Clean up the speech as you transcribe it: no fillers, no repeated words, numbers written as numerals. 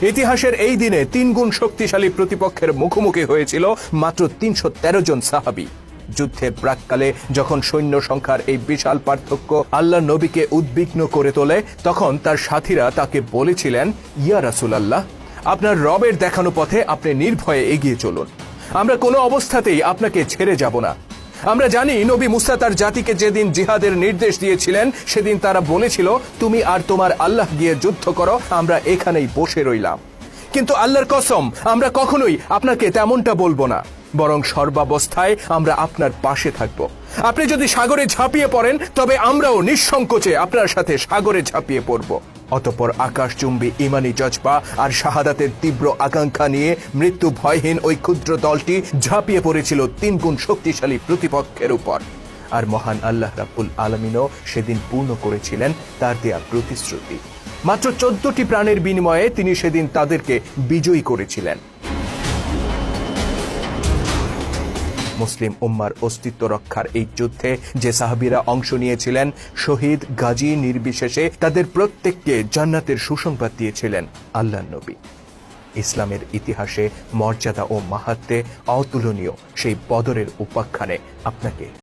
ইতিহাসের এই দিনে 3 গুণ শক্তিশালী প্রতিপক্ষের মুখোমুখি হয়েছিল মাত্র 313 জন সাহাবী। যুদ্ধের প্রাককালে যখন সৈন্য সংখ্যার এই বিশাল পার্থক্য আল্লাহ নবীকে উদ্বিগ্ন করে তোলে, তখন তার সাথীরা তাকে বলেছিলেন, ইয়া রাসূলুল্লাহ, আপনার রবের দেখানো পথে আপনি নির্ভয়ে এগিয়ে চলুন। আমরা কোনো অবস্থাতেই আপনাকে ছেড়ে যাব না। আমরা জানি নবী মুসা তার জাতিকে যেদিন জিহাদের নির্দেশ দিয়েছিলেন, সেদিন তারা বলেছিল, তুমি আর তোমার আল্লাহ গিয়ে যুদ্ধ করো, আমরা এখানেই বসে রইলাম। কিন্তু আল্লাহর কসম, আমরা কখনোই আপনাকে তেমনটা বলবো না, বরং সর্বাবস্থায় আমরা আপনার পাশে থাকব। আপনি যদি সাগরে ঝাঁপিয়ে পড়েন, তবে আমরাও নিঃসংকোচে আপনার সাথে সাগরে ঝাঁপিয়ে পড়ব। অতঃপর আকাশচুম্বী ইমানি জজবা আর শাহাদাতের তীব্র আকাঙ্ক্ষা নিয়ে মৃত্যু ভয়হীন ওই ক্ষুদ্র দলটি ঝাঁপিয়ে পড়েছিল 3 গুণ শক্তিশালী প্রতিপক্ষের উপর। আর মহান আল্লাহ রাব্বুল আলামিনও সেদিন পূর্ণ করেছিলেন তার দেয়া প্রতিশ্রুতি। মাত্র 14টি প্রাণের বিনিময়ে তিনি সেদিন তাদেরকে বিজয়ী করেছিলেন। মুসলিম উম্মার অস্তিত্ব রক্ষার এই যুদ্ধে যে সাহাবীরা অংশ নিয়েছিলেন, শহীদ গাজী নির্বিশেষে তাদের প্রত্যেককে জান্নাতের সুসংবাদ দিয়েছিলেন আল্লাহর নবী। ইসলামের ইতিহাসে মর্যাদা ও মাহাত্ম্যে অতুলনীয় সেই বদরের উপাখ্যানে আপনাকে